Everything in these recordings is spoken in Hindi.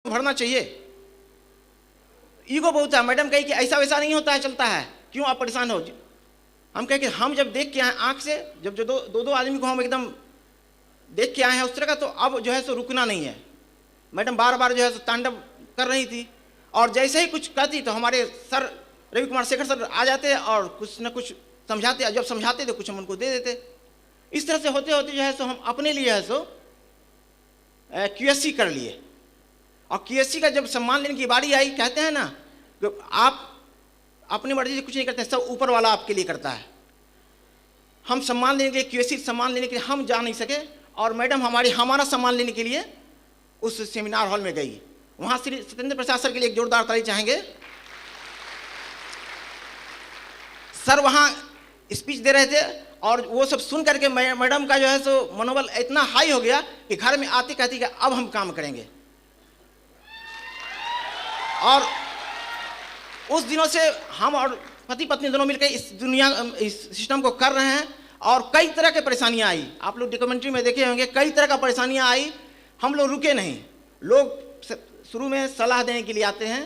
भरना चाहिए। ईगो बहुत है। मैडम कही कि ऐसा वैसा नहीं होता है, चलता है, क्यों आप परेशान हो। हम कहे कि हम जब देख के आए आँख से, जब जो दो आदमी को हम एकदम देख के आए हैं उस तरह का, तो अब जो है सो रुकना नहीं है। मैडम बार बार जो है सो तांडव कर रही थी, और जैसे ही कुछ कहती तो हमारे सर रवि कुमार शेखर सर आ जाते और कुछ न कुछ समझाते, जब समझाते तो कुछ हम उनको दे देते। इस तरह से होते होते जो है सो हम अपने लिए है सो QSC कर लिए, और QSC का जब सम्मान लेने की बारी आई, कहते हैं ना कि आप अपनी मर्जी से कुछ नहीं करते, सब ऊपर वाला आपके लिए करता है। हम सम्मान लेने के लिए, QSC सम्मान लेने के लिए हम जा नहीं सके, और मैडम हमारा सम्मान लेने के लिए उस सेमिनार हॉल में गई। वहाँ श्री सत्येंद्र प्रसाद सर के लिए एक जोरदार ताली चाहेंगे। सर वहाँ स्पीच दे रहे थे, और वो सब सुन करके मैडम का जो है सो मनोबल इतना हाई हो गया कि घर में आती कहती कि अब हम काम करेंगे। और उस दिनों से हम और पति पत्नी दोनों मिलकर इस सिस्टम को कर रहे हैं, और कई तरह की परेशानियां आई। आप लोग डॉक्यूमेंट्री में देखे होंगे, कई तरह का परेशानियां आई, हम लोग रुके नहीं। लोग शुरू में सलाह देने के लिए आते हैं,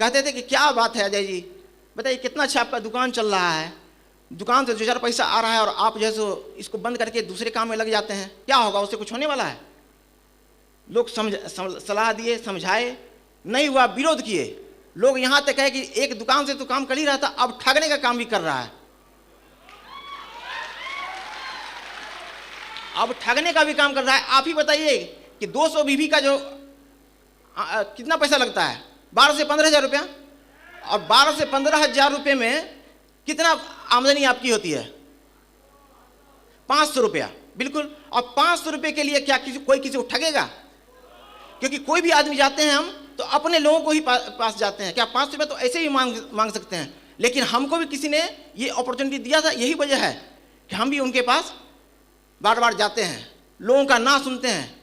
कहते थे कि क्या बात है अजय जी, बताइए कितना अच्छा आपका दुकान चल रहा है, दुकान से 2000 पैसा आ रहा है, और आप जो है सो इसको बंद करके दूसरे काम में लग जाते हैं, क्या होगा, उससे कुछ होने वाला है। लोग सलाह दिए, समझाए, नहीं हुआ, विरोध किए। लोग यहाँ तक है कि एक दुकान से तो काम कर ही रहा था, अब ठगने का काम भी कर रहा है। अब ठगने का भी काम कर रहा है। आप ही बताइए कि 200 बीबी का जो कितना पैसा लगता है, 12 से 15 हज़ार रुपया, और 12 से 15 हज़ार रुपये में कितना आमदनी आपकी होती है, 500 रुपया, बिल्कुल। और 500 रुपये के लिए क्या कोई किसी को ठगेगा? क्योंकि कोई भी आदमी जाते हैं हम तो अपने लोगों को ही पास जाते हैं। क्या 500 रुपये तो ऐसे ही मांग सकते हैं, लेकिन हमको भी किसी ने ये अपॉर्चुनिटी दिया था। यही वजह है कि हम भी उनके पास बार बार जाते हैं, लोगों का ना सुनते हैं।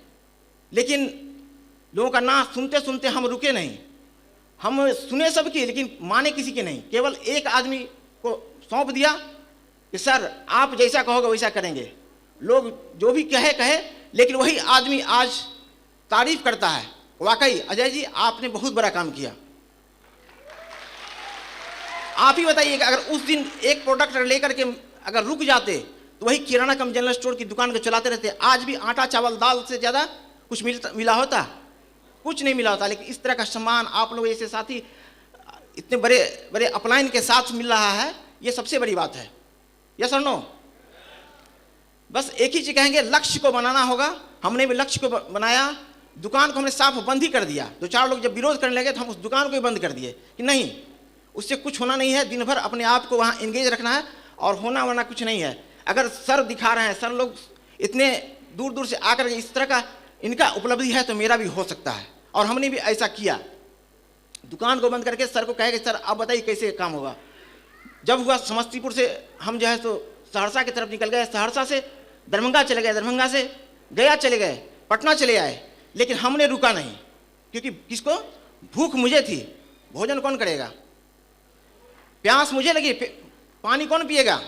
लेकिन लोगों का ना सुनते सुनते हम रुके नहीं। हम सुने सबकी, लेकिन माने किसी के नहीं। केवल एक आदमी को सौंप दिया कि सर आप जैसा कहोगे वैसा करेंगे। लोग जो भी कहे, लेकिन वही आदमी आज तारीफ करता है, वाकई अजय जी आपने बहुत बड़ा काम किया। आप ही बताइएगा, अगर उस दिन एक प्रोडक्ट लेकर के अगर रुक जाते तो वही किराना कम जनरल स्टोर की दुकान को चलाते रहते, आज भी आटा चावल दाल से ज़्यादा कुछ मिला होता? कुछ नहीं मिला होता। लेकिन इस तरह का सम्मान आप लोग जैसे साथी इतने बड़े बड़े अपलाइन के साथ मिल रहा है, ये सबसे बड़ी बात है। यस और नो? बस एक ही चीज़ कहेंगे, लक्ष्य को बनाना होगा। हमने भी लक्ष्य को बनाया। दुकान को हमने साफ बंद ही कर दिया। 2-4 लोग जब विरोध करने लगे तो हम उस दुकान को ही बंद कर दिए कि नहीं, उससे कुछ होना नहीं है। दिन भर अपने आप को वहाँ इंगेज रखना है, और होना वरना कुछ नहीं है। अगर सर दिखा रहे हैं, सर लोग इतने दूर दूर से आकर इस तरह का इनका उपलब्धि है, तो मेरा भी हो सकता है। और हमने भी ऐसा किया, दुकान को बंद करके सर को कहे कि सर आप बताइए कैसे काम होगा। जब हुआ समस्तीपुर से हम जो है तो सहरसा की तरफ निकल गए, सहरसा से दरभंगा चले गए, दरभंगा से गया चले गए, पटना चले आए। लेकिन हमने रुका नहीं, क्योंकि किसको भूख मुझे थी, भोजन कौन करेगा, प्यास मुझे लगी, पानी कौन पिएगा।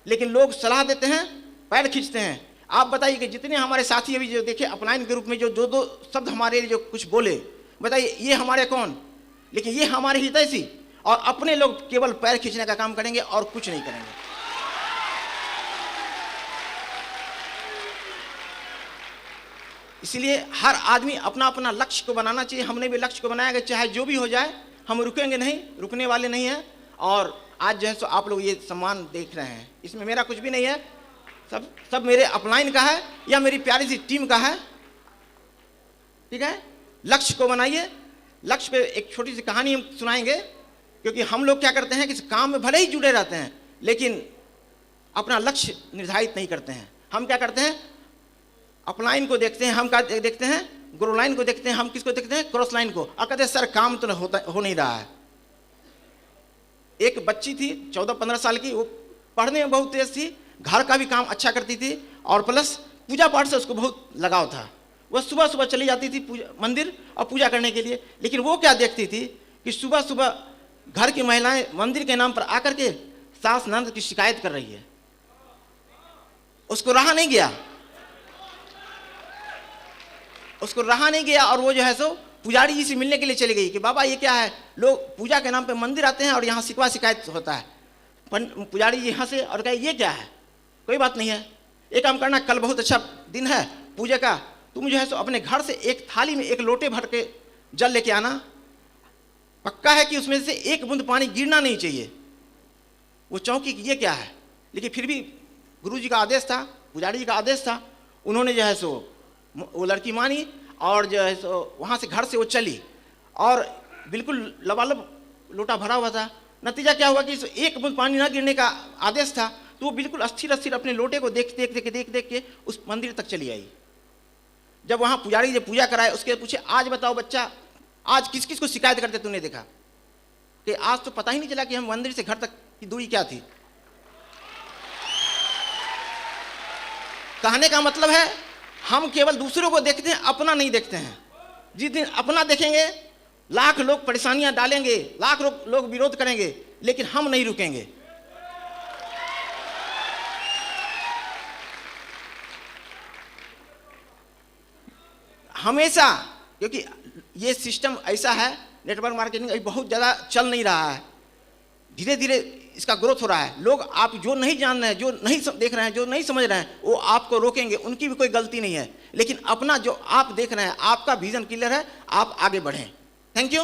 लेकिन लोग सलाह देते हैं, पैर खींचते हैं। आप बताइए कि जितने हमारे साथी अभी जो देखे अपलाइन के रूप में जो दो शब्द हमारे लिए जो कुछ बोले, बताइए ये हमारे कौन, लेकिन ये हमारे हितैषी, और अपने लोग केवल पैर खींचने का काम करेंगे और कुछ नहीं करेंगे। इसलिए हर आदमी अपना अपना लक्ष्य को बनाना चाहिए। हमने भी लक्ष्य को बनाया कि चाहे जो भी हो जाए हम रुकेंगे नहीं, रुकने वाले नहीं हैं। और आज जो है सो आप लोग ये सम्मान देख रहे हैं, इसमें मेरा कुछ भी नहीं है, सब मेरे अपलाइन का है या मेरी प्यारी सी टीम का है। ठीक है, लक्ष्य को बनाइए। लक्ष्य पे एक छोटी सी कहानी हम सुनाएंगे, क्योंकि हम लोग क्या करते हैं कि इस काम में भले ही जुड़े रहते हैं, लेकिन अपना लक्ष्य निर्धारित नहीं करते हैं। हम क्या करते हैं, अपलाइन को देखते हैं, हम क्या देखते हैं, ग्रो लाइन को देखते हैं, हम किसको देखते हैं, क्रॉस लाइन को, और कहते हैं सर काम तो हो नहीं रहा है। एक बच्ची थी 14-15 साल की, वो पढ़ने में बहुत तेज थी, घर का भी काम अच्छा करती थी, और प्लस पूजा पाठ से उसको बहुत लगाव था। वह सुबह सुबह चली जाती थी मंदिर और पूजा करने के लिए। लेकिन वो क्या देखती थी कि सुबह सुबह घर की महिलाएं मंदिर के नाम पर आकर के सास नंद की शिकायत कर रही है। उसको रहा नहीं गया, उसको रहा नहीं गया और वो जो है सो पुजारी जी से मिलने के लिए चली गई कि बाबा ये क्या है, लोग पूजा के नाम पे मंदिर आते हैं और यहाँ शिकवा शिकायत होता है। पुजारी जी यहाँ से और कहे ये क्या है, कोई बात नहीं है, एक काम करना, कल बहुत अच्छा दिन है पूजा का, तुम जो है सो अपने घर से एक थाली में एक लोटे भर के जल लेके आना, पक्का है कि उसमें से एक बूंद पानी गिरना नहीं चाहिए। वो चौंकी कि ये क्या है, लेकिन फिर भी गुरु जी का आदेश था, पुजारी जी का आदेश था, उन्होंने जो है सो वो लड़की मानी और जो है सो वहाँ से घर से वो चली और बिल्कुल लबालब लोटा भरा हुआ था। नतीजा क्या हुआ कि एक बूंद पानी ना गिरने का आदेश था, तो वो बिल्कुल अस्थिर अस्थिर अपने लोटे को देख देख के उस मंदिर तक चली आई। जब वहाँ पुजारी जी पूजा कराए, उसके पूछे आज बताओ बच्चा, आज किस किस को शिकायत करते तूने देखा? कि आज तो पता ही नहीं चला कि हम मंदिर से घर तक की दूरी क्या थी। कहने का मतलब है हम केवल दूसरों को देखते हैं, अपना नहीं देखते हैं। जिस दिन अपना देखेंगे लाख लोग परेशानियां डालेंगे, लाख लोग विरोध करेंगे, लेकिन हम नहीं रुकेंगे। हमेशा, क्योंकि ये सिस्टम ऐसा है, नेटवर्क मार्केटिंग अभी बहुत ज़्यादा चल नहीं रहा है, धीरे धीरे इसका ग्रोथ हो रहा है। लोग आप जो नहीं जान रहे हैं, जो नहीं देख रहे हैं, जो नहीं समझ रहे हैं, वो आपको रोकेंगे, उनकी भी कोई गलती नहीं है। लेकिन अपना जो आप देख रहे हैं, आपका विजन क्लियर है, आप आगे बढ़ें। Thank you.